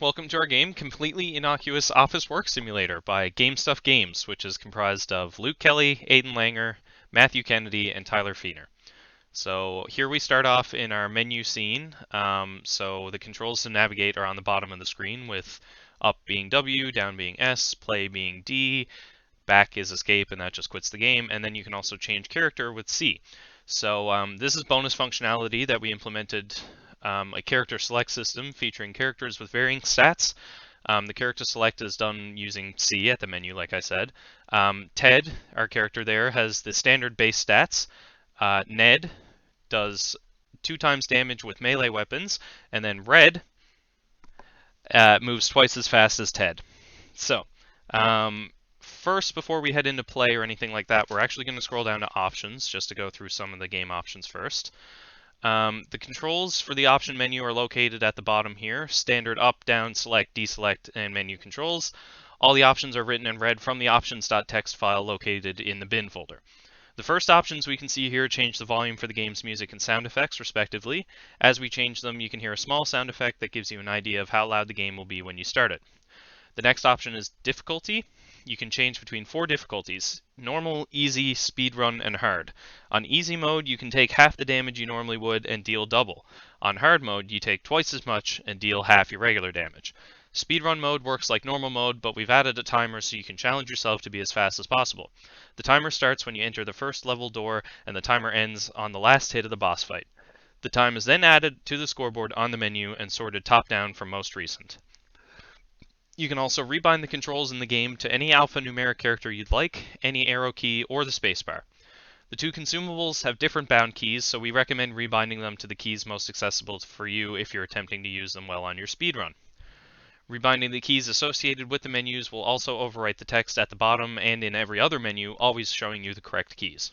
welcome to our game, Completely Innocuous Office Work Simulator by GameStuff Games, which is comprised of Luke Kelly, Aidan Langer, Matthew Kennedy, and Tyler Feener. So here we start off in our menu scene. So the controls to navigate are on the bottom of the screen, with up being W, down being S, play being D, back is escape, and that just quits the game, and then you can also change character with C. So this is bonus functionality that we implemented, a character select system featuring characters with varying stats. The character select is done using C at the menu, like I said. Ted, our character there, has the standard base stats. Ned does 2 times damage with melee weapons, and then Red moves twice as fast as Ted. So, first, before we head into play or anything like that, we're actually going to scroll down to options just to go through some of the game options first. The controls for the option menu are located at the bottom here. Standard up, down, select, deselect, and menu controls. All the options are written and read from the options.txt file located in the bin folder. The first options we can see here change the volume for the game's music and sound effects, respectively. As we change them, you can hear a small sound effect that gives you an idea of how loud the game will be when you start it. The next option is difficulty. You can change between 4 difficulties: normal, easy, speedrun, and hard. On easy mode, you can take half the damage you normally would and deal double. On hard mode, you take twice as much and deal half your regular damage. Speedrun mode works like normal mode, but we've added a timer so you can challenge yourself to be as fast as possible. The timer starts when you enter the first level door, and the timer ends on the last hit of the boss fight. The time is then added to the scoreboard on the menu and sorted top down from most recent. You can also rebind the controls in the game to any alphanumeric character you'd like, any arrow key, or the spacebar. The 2 consumables have different bound keys, so we recommend rebinding them to the keys most accessible for you if you're attempting to use them well on your speedrun. Rebinding the keys associated with the menus will also overwrite the text at the bottom and in every other menu, always showing you the correct keys.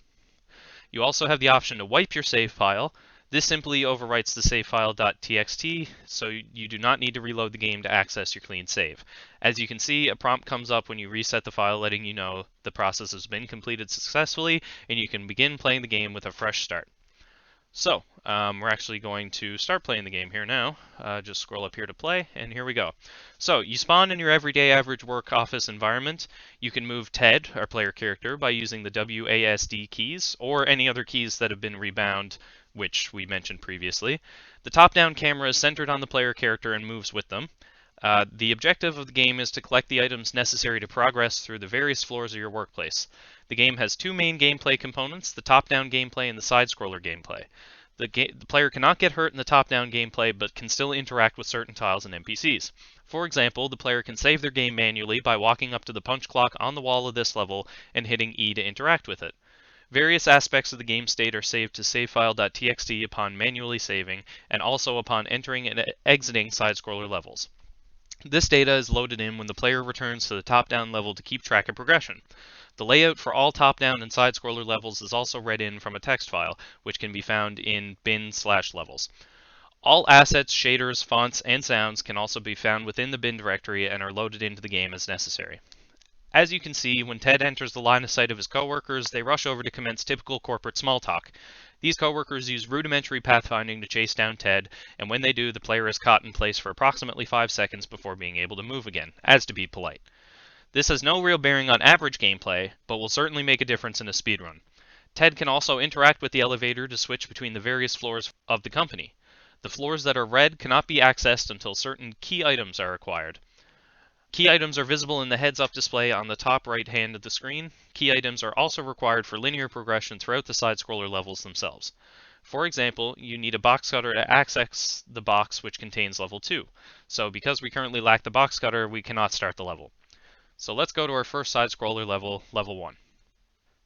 You also have the option to wipe your save file. This simply overwrites the save file.txt, so you do not need to reload the game to access your clean save. As you can see, a prompt comes up when you reset the file letting you know the process has been completed successfully, and you can begin playing the game with a fresh start. So, we're actually going to start playing the game here now. Just scroll up here to play, and here we go. So, you spawn in your everyday average work office environment. You can move Ted, our player character, by using the WASD keys, or any other keys that have been rebound, which we mentioned previously. The top-down camera is centered on the player character and moves with them. The objective of the game is to collect the items necessary to progress through the various floors of your workplace. The game has 2 main gameplay components, the top-down gameplay and the side-scroller gameplay. The player cannot get hurt in the top-down gameplay, but can still interact with certain tiles and NPCs. For example, the player can save their game manually by walking up to the punch clock on the wall of this level and hitting E to interact with it. Various aspects of the game state are saved to savefile.txt upon manually saving, and also upon entering and exiting side-scroller levels. This data is loaded in when the player returns to the top-down level to keep track of progression. The layout for all top-down and side-scroller levels is also read in from a text file, which can be found in bin/levels. All assets, shaders, fonts, and sounds can also be found within the bin directory and are loaded into the game as necessary. As you can see, when Ted enters the line of sight of his coworkers, they rush over to commence typical corporate small talk. These coworkers use rudimentary pathfinding to chase down Ted, and when they do, the player is caught in place for approximately 5 seconds before being able to move again, as to be polite. This has no real bearing on average gameplay, but will certainly make a difference in a speedrun. Ted can also interact with the elevator to switch between the various floors of the company. The floors that are red cannot be accessed until certain key items are acquired. Key items are visible in the heads-up display on the top right hand of the screen. Key items are also required for linear progression throughout the side-scroller levels themselves. For example, you need a box cutter to access the box which contains level 2. So because we currently lack the box cutter, we cannot start the level. So let's go to our first side-scroller level, level 1.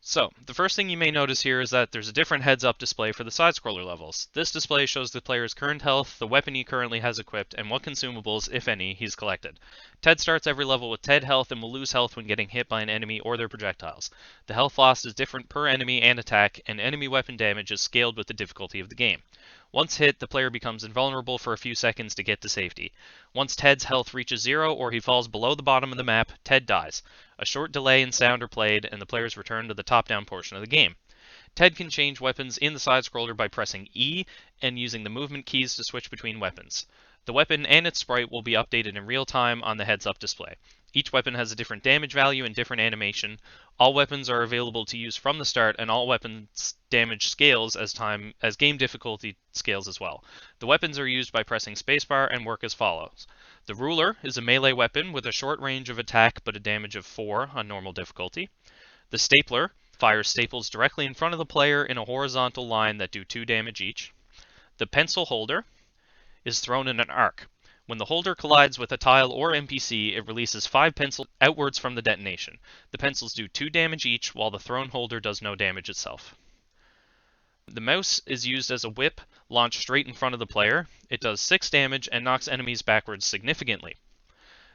So, the first thing you may notice here is that there's a different heads-up display for the side-scroller levels. This display shows the player's current health, the weapon he currently has equipped, and what consumables, if any, he's collected. Ted starts every level with Ted health and will lose health when getting hit by an enemy or their projectiles. The health loss is different per enemy and attack, and enemy weapon damage is scaled with the difficulty of the game. Once hit, the player becomes invulnerable for a few seconds to get to safety. Once Ted's health reaches 0 or he falls below the bottom of the map, Ted dies. A short delay and sound are played, and the players return to the top-down portion of the game. Ted can change weapons in the side-scroller by pressing E and using the movement keys to switch between weapons. The weapon and its sprite will be updated in real time on the heads-up display. Each weapon has a different damage value and different animation. All weapons are available to use from the start, and all weapons damage scales as game difficulty scales as well. The weapons are used by pressing spacebar and work as follows. The ruler is a melee weapon with a short range of attack but a damage of 4 on normal difficulty. The stapler fires staples directly in front of the player in a horizontal line that do 2 damage each. The pencil holder is thrown in an arc. When the holder collides with a tile or NPC, it releases 5 pencils outwards from the detonation. The pencils do 2 damage each, while the thrown holder does no damage itself. The mouse is used as a whip launched straight in front of the player. It does 6 damage and knocks enemies backwards significantly.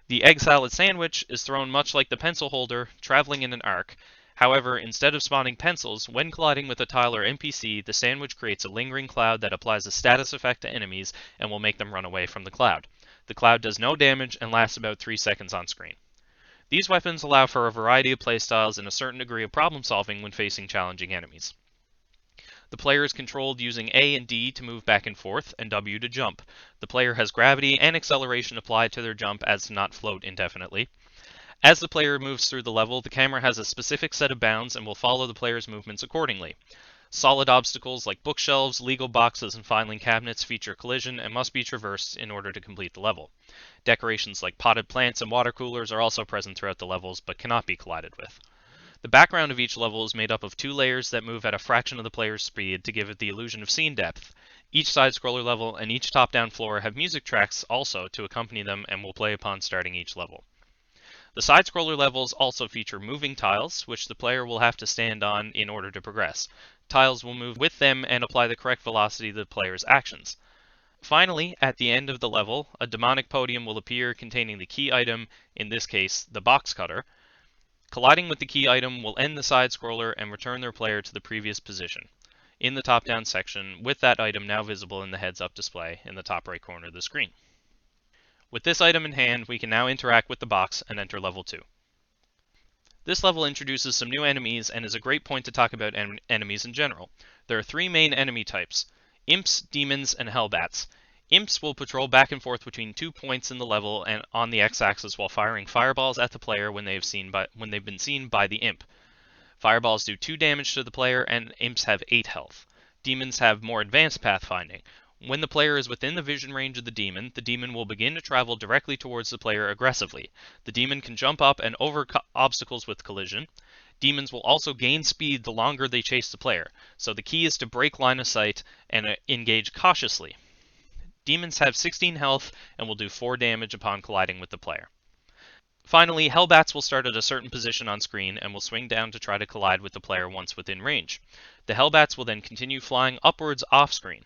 The egg salad sandwich is thrown much like the pencil holder, traveling in an arc. However, instead of spawning pencils, when colliding with a tile or NPC, the sandwich creates a lingering cloud that applies a status effect to enemies and will make them run away from the cloud. The cloud does no damage and lasts about 3 seconds on screen. These weapons allow for a variety of playstyles and a certain degree of problem solving when facing challenging enemies. The player is controlled using A and D to move back and forth, and W to jump. The player has gravity and acceleration applied to their jump as to not float indefinitely. As the player moves through the level, the camera has a specific set of bounds and will follow the player's movements accordingly. Solid obstacles like bookshelves, legal boxes, and filing cabinets feature collision and must be traversed in order to complete the level. Decorations like potted plants and water coolers are also present throughout the levels but cannot be collided with. The background of each level is made up of 2 layers that move at a fraction of the player's speed to give it the illusion of scene depth. Each side-scroller level and each top-down floor have music tracks also to accompany them and will play upon starting each level. The side-scroller levels also feature moving tiles, which the player will have to stand on in order to progress. Tiles will move with them and apply the correct velocity to the player's actions. Finally, at the end of the level, a demonic podium will appear containing the key item, in this case, the box cutter. Colliding with the key item will end the side-scroller and return their player to the previous position in the top-down section, with that item now visible in the heads-up display in the top right corner of the screen. With this item in hand, we can now interact with the box and enter level 2. This level introduces some new enemies and is a great point to talk about enemies in general. There are 3 main enemy types: imps, demons, and hellbats. Imps will patrol back and forth between 2 points in the level and on the x-axis while firing fireballs at the player when they've been seen by the imp. Fireballs do 2 damage to the player, and imps have 8 health. Demons have more advanced pathfinding. When the player is within the vision range of the demon will begin to travel directly towards the player aggressively. The demon can jump up and over obstacles with collision. Demons will also gain speed the longer they chase the player, so the key is to break line of sight and engage cautiously. Demons have 16 health and will do 4 damage upon colliding with the player. Finally, hellbats will start at a certain position on screen and will swing down to try to collide with the player once within range. The hellbats will then continue flying upwards off screen.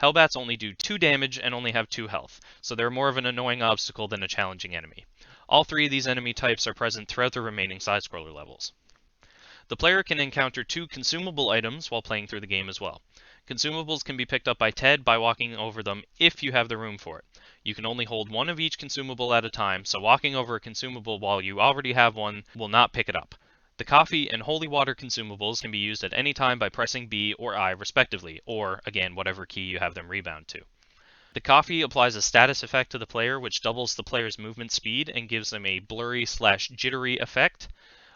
Hellbats only do 2 damage and only have 2 health, so they're more of an annoying obstacle than a challenging enemy. All 3 of these enemy types are present throughout the remaining side-scroller levels. The player can encounter 2 consumable items while playing through the game as well. Consumables can be picked up by Ted by walking over them if you have the room for it. You can only hold 1 of each consumable at a time, so walking over a consumable while you already have one will not pick it up. The coffee and holy water consumables can be used at any time by pressing B or I respectively, or, again, whatever key you have them rebound to. The coffee applies a status effect to the player which doubles the player's movement speed and gives them a blurry/jittery effect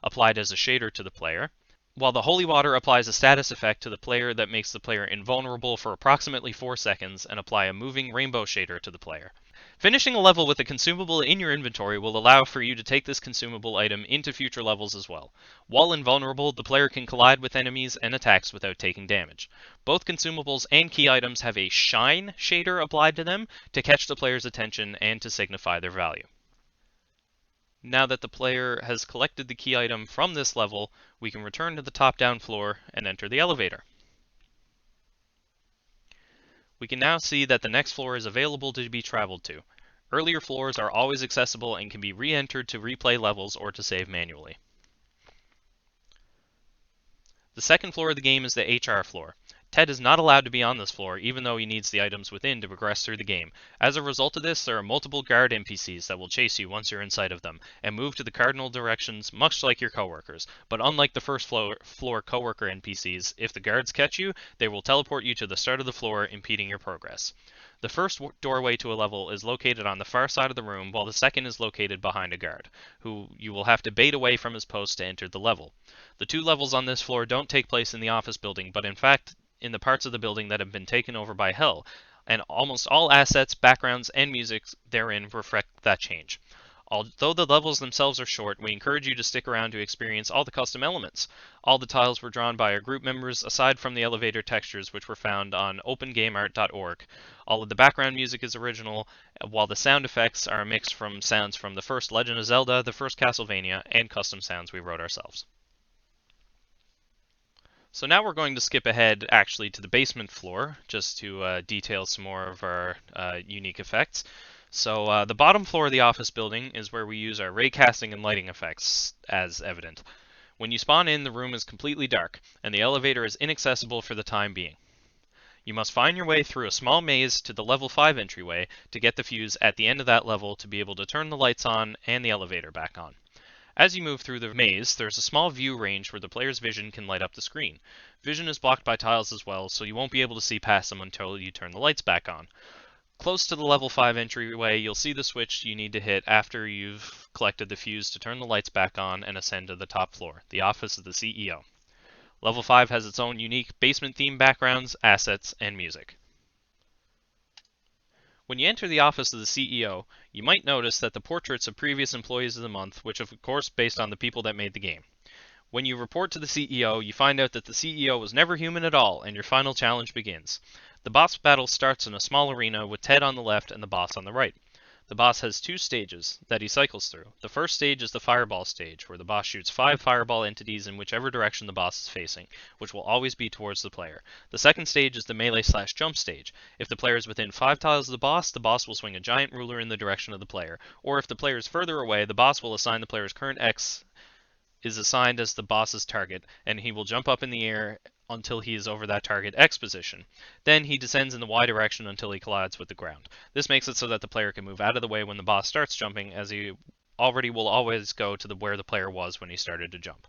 applied as a shader to the player, while the holy water applies a status effect to the player that makes the player invulnerable for approximately 4 seconds and apply a moving rainbow shader to the player. Finishing a level with a consumable in your inventory will allow for you to take this consumable item into future levels as well. While invulnerable, the player can collide with enemies and attacks without taking damage. Both consumables and key items have a shine shader applied to them to catch the player's attention and to signify their value. Now that the player has collected the key item from this level, we can return to the top-down floor and enter the elevator. We can now see that the next floor is available to be traveled to. Earlier floors are always accessible and can be re-entered to replay levels or to save manually. The second floor of the game is the HR floor. Ted is not allowed to be on this floor, even though he needs the items within to progress through the game. As a result of this, there are multiple guard NPCs that will chase you once you're inside of them, and move to the cardinal directions much like your coworkers. But unlike the first floor coworker NPCs, if the guards catch you, they will teleport you to the start of the floor, impeding your progress. The first doorway to a level is located on the far side of the room, while the second is located behind a guard, who you will have to bait away from his post to enter the level. The two levels on this floor don't take place in the office building, but in fact in the parts of the building that have been taken over by Hell, and almost all assets, backgrounds, and music therein reflect that change. Although the levels themselves are short, we encourage you to stick around to experience all the custom elements. All the tiles were drawn by our group members, aside from the elevator textures, which were found on opengameart.org. All of the background music is original, while the sound effects are a mix from sounds from the first Legend of Zelda, the first Castlevania, and custom sounds we wrote ourselves. So now we're going to skip ahead actually to the basement floor, just to detail some more of our unique effects. So the bottom floor of the office building is where we use our ray casting and lighting effects, as evident. When you spawn in, the room is completely dark, and the elevator is inaccessible for the time being. You must find your way through a small maze to the level 5 entryway to get the fuse at the end of that level to be able to turn the lights on and the elevator back on. As you move through the maze, there's a small view range where the player's vision can light up the screen. Vision is blocked by tiles as well, so you won't be able to see past them until you turn the lights back on. Close to the level 5 entryway, you'll see the switch you need to hit after you've collected the fuse to turn the lights back on and ascend to the top floor, the office of the CEO. Level 5 has its own unique basement-themed backgrounds, assets, and music. When you enter the office of the CEO, you might notice that the portraits of previous employees of the month, which of course based on the people that made the game. When you report to the CEO, you find out that the CEO was never human at all, and your final challenge begins. The boss battle starts in a small arena with Ted on the left and the boss on the right. The boss has two stages that he cycles through. The first stage is the fireball stage, where the boss shoots 5 fireball entities in whichever direction the boss is facing, which will always be towards the player. The second stage is the melee/jump stage. If the player is within 5 tiles of the boss will swing a giant ruler in the direction of the player. Or if the player is further away, the boss will assign the player's current X is assigned as the boss's target, and he will jump up in the air until he is over that target X position. Then he descends in the Y direction until he collides with the ground. This makes it so that the player can move out of the way when the boss starts jumping, as he already will always go to where the player was when he started to jump.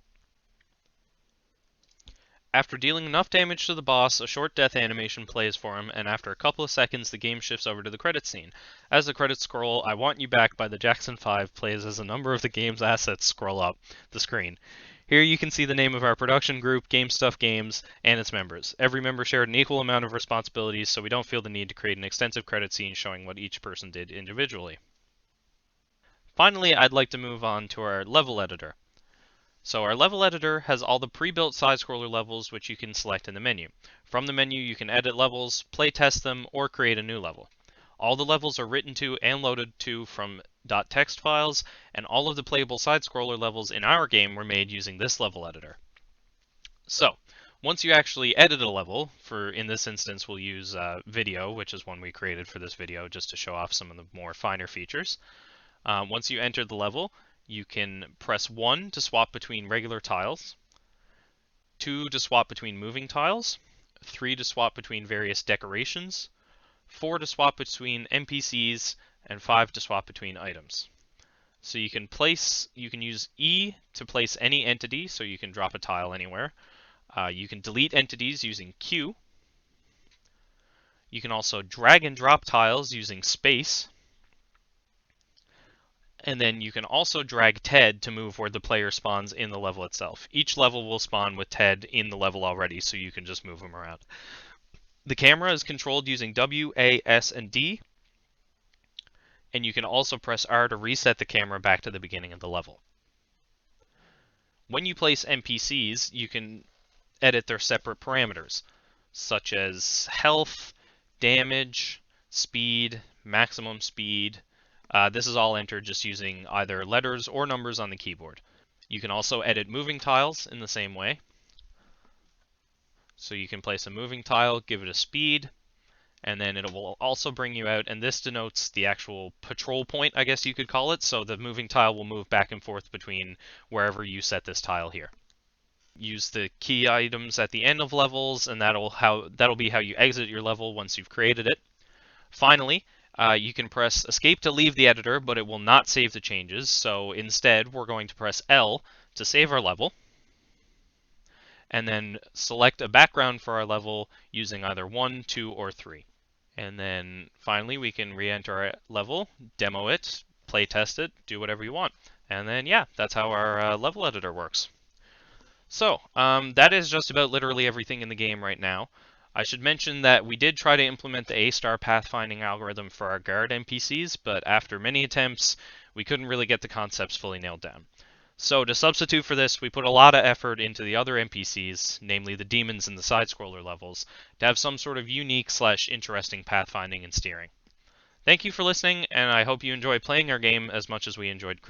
After dealing enough damage to the boss, a short death animation plays for him, and after a couple of seconds the game shifts over to the credits scene. As the credits scroll, I Want You Back by the Jackson 5 plays as a number of the game's assets scroll up the screen. Here you can see the name of our production group, GameStuff Games, and its members. Every member shared an equal amount of responsibilities, so we don't feel the need to create an extensive credit scene showing what each person did individually. Finally, I'd like to move on to our level editor. So our level editor has all the pre-built side-scroller levels which you can select in the menu. From the menu you can edit levels, play test them, or create a new level. All the levels are written to and loaded to from .text files, and all of the playable side-scroller levels in our game were made using this level editor. So, once you actually edit a level, in this instance we'll use video, which is one we created for this video just to show off some of the more finer features. Once you enter the level, you can press 1 to swap between regular tiles, 2 to swap between moving tiles, 3 to swap between various decorations, 4 to swap between NPCs, and 5 to swap between items. So you can use E to place any entity, so you can drop a tile anywhere. You can delete entities using Q. You can also drag and drop tiles using space. And then you can also drag Ted to move where the player spawns in the level itself. Each level will spawn with Ted in the level already, so you can just move him around. The camera is controlled using W, A, S, and D. And you can also press R to reset the camera back to the beginning of the level. When you place NPCs, you can edit their separate parameters, such as health, damage, speed, maximum speed. This is all entered just using either letters or numbers on the keyboard. You can also edit moving tiles in the same way. So you can place a moving tile, give it a speed, and then it will also bring you out, and this denotes the actual patrol point, I guess you could call it, so the moving tile will move back and forth between wherever you set this tile here. Use the key items at the end of levels, and that'll be how you exit your level once you've created it. Finally, you can press escape to leave the editor, but it will not save the changes, so instead we're going to press L to save our level, and then select a background for our level using either 1, 2, or 3. And then finally, we can re-enter our level, demo it, play test it, do whatever you want. And then, yeah, that's how our level editor works. So, that is just about literally everything in the game right now. I should mention that we did try to implement the A-star pathfinding algorithm for our guard NPCs, but after many attempts, we couldn't really get the concepts fully nailed down. So to substitute for this, we put a lot of effort into the other NPCs, namely the demons and the side-scroller levels, to have some sort of unique/interesting pathfinding and steering. Thank you for listening, and I hope you enjoy playing our game as much as we enjoyed creating